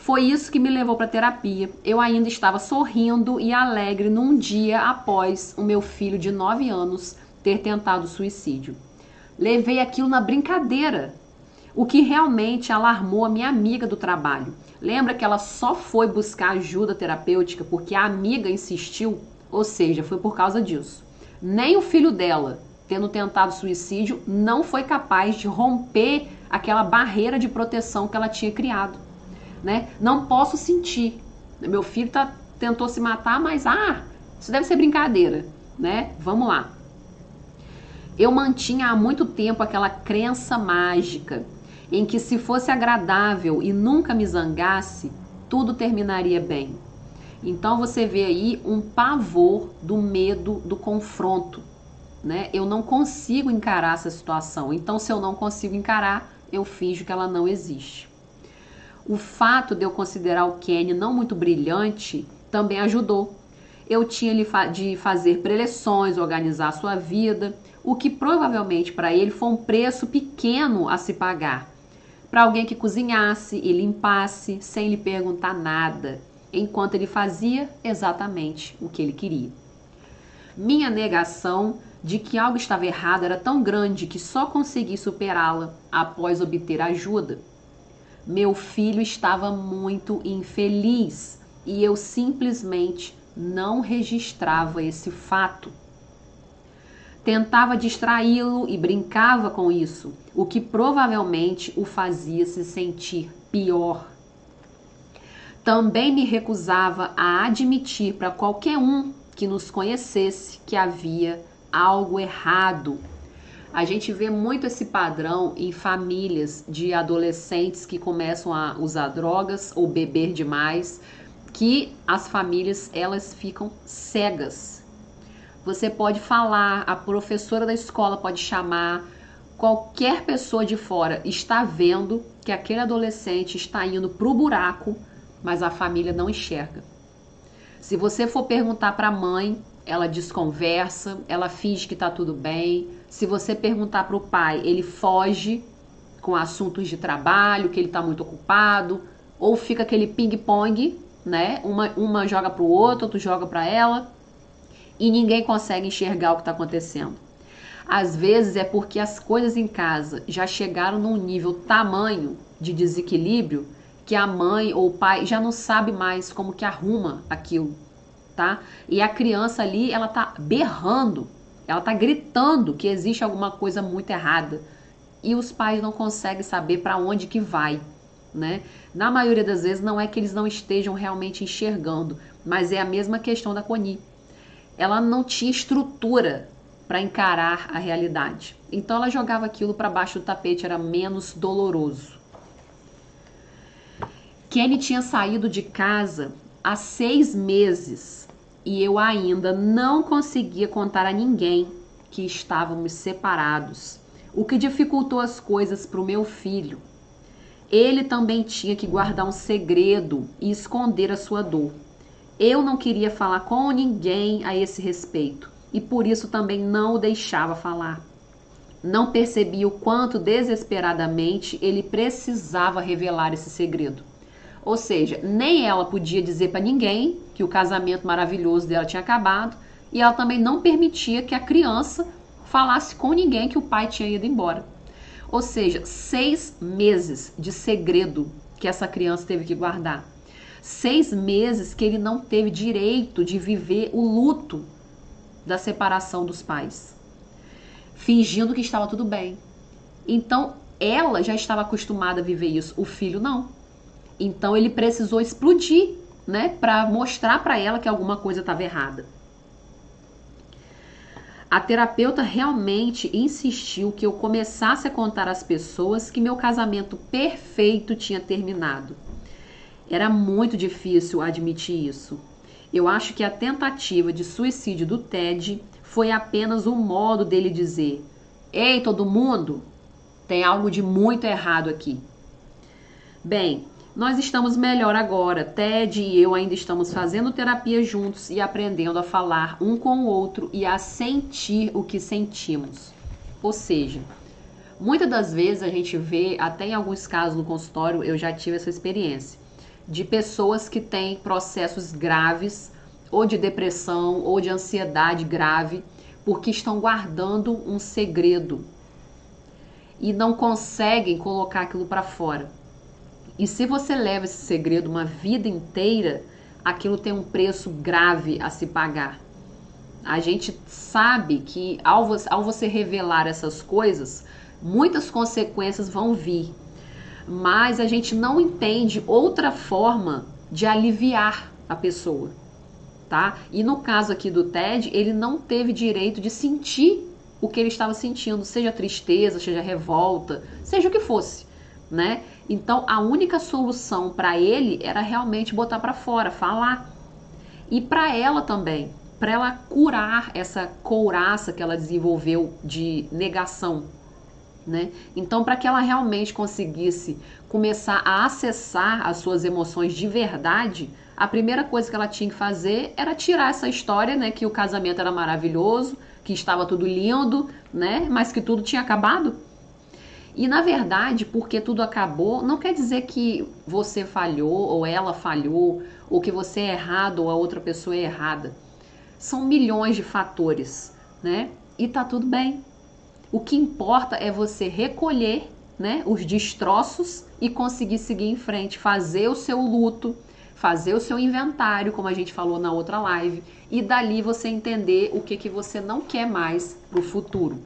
Foi isso que me levou para terapia. Eu ainda estava sorrindo e alegre num dia após o meu filho de 9 anos ter tentado suicídio. Levei aquilo na brincadeira, o que realmente alarmou a minha amiga do trabalho. Lembra que ela só foi buscar ajuda terapêutica porque a amiga insistiu? Ou seja, foi por causa disso. Nem o filho dela, tendo tentado suicídio, não foi capaz de romper aquela barreira de proteção que ela tinha criado. Né? Não posso sentir. Meu filho tentou se matar, mas isso deve ser brincadeira. Né? Vamos lá. Eu mantinha há muito tempo aquela crença mágica em que se fosse agradável e nunca me zangasse, tudo terminaria bem. Então você vê aí um pavor do medo do confronto, né? Eu não consigo encarar essa situação, então se eu não consigo encarar, eu finjo que ela não existe. O fato de eu considerar o Kenny não muito brilhante também ajudou. Eu tinha de fazer preleções, organizar a sua vida, o que provavelmente para ele foi um preço pequeno a se pagar. Para alguém que cozinhasse e limpasse sem lhe perguntar nada, enquanto ele fazia exatamente o que ele queria. Minha negação de que algo estava errado era tão grande que só consegui superá-la após obter ajuda. Meu filho estava muito infeliz e eu simplesmente não registrava esse fato. Tentava distraí-lo e brincava com isso, o que provavelmente o fazia se sentir pior. Também me recusava a admitir para qualquer um que nos conhecesse que havia algo errado. A gente vê muito esse padrão em famílias de adolescentes que começam a usar drogas ou beber demais, que as famílias elas ficam cegas. Você pode falar, a professora da escola pode chamar, qualquer pessoa de fora está vendo que aquele adolescente está indo para o buraco, mas a família não enxerga. Se você for perguntar para a mãe, ela desconversa, ela finge que está tudo bem. Se você perguntar para o pai, ele foge com assuntos de trabalho, que ele está muito ocupado, ou fica aquele ping-pong, né? Uma joga para o outro, outro joga para ela, e ninguém consegue enxergar o que está acontecendo. Às vezes é porque as coisas em casa já chegaram num nível tamanho de desequilíbrio que a mãe ou o pai já não sabe mais como que arruma aquilo, tá? E a criança ali, ela tá berrando, ela tá gritando que existe alguma coisa muito errada. E os pais não conseguem saber para onde que vai, né? Na maioria das vezes não é que eles não estejam realmente enxergando, mas é a mesma questão da Connie. Ela não tinha estrutura para encarar a realidade. Então ela jogava aquilo para baixo do tapete, era menos doloroso. Kenny tinha saído de casa há 6 meses e eu ainda não conseguia contar a ninguém que estávamos separados, o que dificultou as coisas para o meu filho. Ele também tinha que guardar um segredo e esconder a sua dor. Eu não queria falar com ninguém a esse respeito e por isso também não o deixava falar. Não percebia o quanto desesperadamente ele precisava revelar esse segredo. Ou seja, nem ela podia dizer para ninguém que o casamento maravilhoso dela tinha acabado e ela também não permitia que a criança falasse com ninguém que o pai tinha ido embora. Ou seja, 6 meses de segredo que essa criança teve que guardar. 6 meses que ele não teve direito de viver o luto da separação dos pais, fingindo que estava tudo bem. Então, ela já estava acostumada a viver isso, o filho não. Então, ele precisou explodir, né, para mostrar para ela que alguma coisa estava errada. A terapeuta realmente insistiu que eu começasse a contar às pessoas que meu casamento perfeito tinha terminado. Era muito difícil admitir isso. Eu acho que a tentativa de suicídio do Ted foi apenas um modo dele dizer: "Ei, todo mundo, tem algo de muito errado aqui." Bem, nós estamos melhor agora. Ted e eu ainda estamos fazendo terapia juntos e aprendendo a falar um com o outro e a sentir o que sentimos. Ou seja, muitas das vezes a gente vê, até em alguns casos no consultório, eu já tive essa experiência, de pessoas que têm processos graves, ou de depressão, ou de ansiedade grave, porque estão guardando um segredo e não conseguem colocar aquilo para fora. E se você leva esse segredo uma vida inteira, aquilo tem um preço grave a se pagar. A gente sabe que ao você revelar essas coisas, muitas consequências vão vir. Mas a gente não entende outra forma de aliviar a pessoa, tá? E no caso aqui do Ted, ele não teve direito de sentir o que ele estava sentindo, seja tristeza, seja revolta, seja o que fosse, né? Então a única solução para ele era realmente botar para fora, falar. E para ela também, para ela curar essa couraça que ela desenvolveu de negação, né? Então, para que ela realmente conseguisse começar a acessar as suas emoções de verdade, a primeira coisa que ela tinha que fazer era tirar essa história, né, que o casamento era maravilhoso, que estava tudo lindo, né, mas que tudo tinha acabado. E na verdade, porque tudo acabou, não quer dizer que você falhou ou ela falhou, ou que você é errado ou a outra pessoa é errada. São milhões de fatores, né? E tá tudo bem. O que importa é você recolher, né, os destroços e conseguir seguir em frente, fazer o seu luto, fazer o seu inventário, como a gente falou na outra live, e dali você entender o que você não quer mais pro futuro.